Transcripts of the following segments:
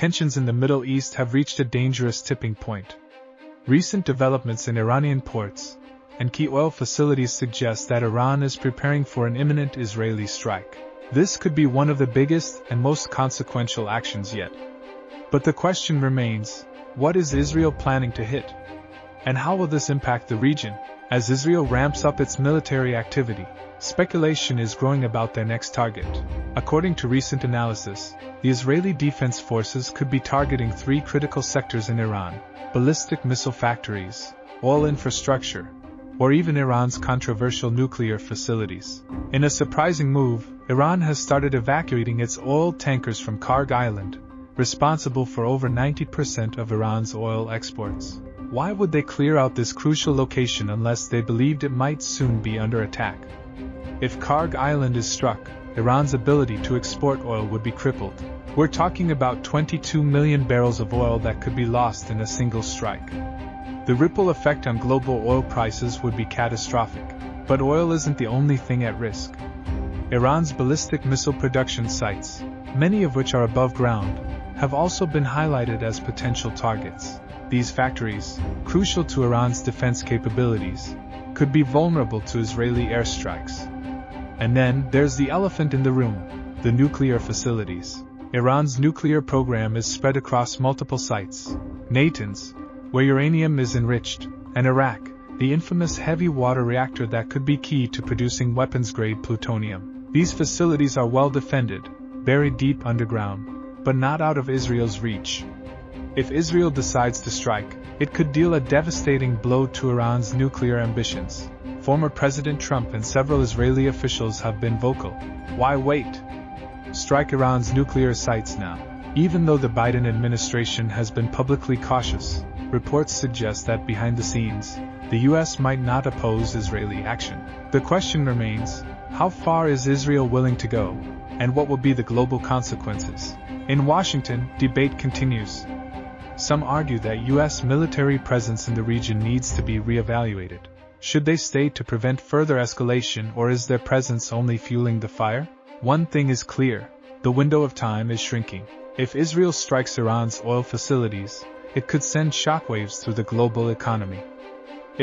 tensions in the Middle East have reached a dangerous tipping point. Recent developments in Iranian ports and key oil facilities suggest that Iran is preparing for an imminent Israeli strike. This could be one of the biggest and most consequential actions yet. But the question remains, what is Israel planning to hit? And how will this impact the region? As Israel ramps up its military activity, speculation is growing about their next target. According to recent analysis, the Israeli Defense Forces could be targeting 3 critical sectors in Iran: ballistic missile factories, oil infrastructure, or even Iran's controversial nuclear facilities. In a surprising move, Iran has started evacuating its oil tankers from Kharg Island, responsible for over 90% of Iran's oil exports. Why would they clear out this crucial location unless they believed it might soon be under attack? If Kharg Island is struck, Iran's ability to export oil would be crippled. We're talking about 22 million barrels of oil that could be lost in a single strike. The ripple effect on global oil prices would be catastrophic. But oil isn't the only thing at risk. Iran's ballistic missile production sites, many of which are above ground, have also been highlighted as potential targets. These factories, crucial to Iran's defense capabilities, could be vulnerable to Israeli airstrikes. And then there's the elephant in the room, the nuclear facilities. Iran's nuclear program is spread across multiple sites: Natanz, where uranium is enriched, and Arak, the infamous heavy water reactor that could be key to producing weapons-grade plutonium. These facilities are well defended, buried deep underground, but not out of Israel's reach. If Israel decides to strike, it could deal a devastating blow to Iran's nuclear ambitions. Former President Trump and several Israeli officials have been vocal. Why wait? Strike Iran's nuclear sites now. Even though the Biden administration has been publicly cautious, reports suggest that behind the scenes, the U.S. might not oppose Israeli action. The question remains, how far is Israel willing to go, and what will be the global consequences? In Washington, debate continues. Some argue that U.S. military presence in the region needs to be reevaluated. Should they stay to prevent further escalation, or is their presence only fueling the fire? One thing is clear, the window of time is shrinking. If Israel strikes Iran's oil facilities, it could send shockwaves through the global economy.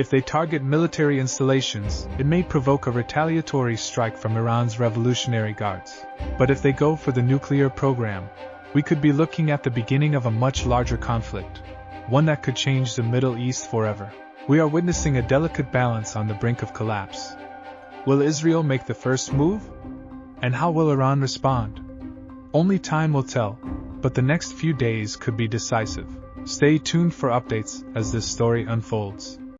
If they target military installations, it may provoke a retaliatory strike from Iran's Revolutionary Guards. But if they go for the nuclear program, we could be looking at the beginning of a much larger conflict, one that could change the Middle East forever. We are witnessing a delicate balance on the brink of collapse. Will Israel make the first move? And how will Iran respond? Only time will tell, but the next few days could be decisive. Stay tuned for updates as this story unfolds.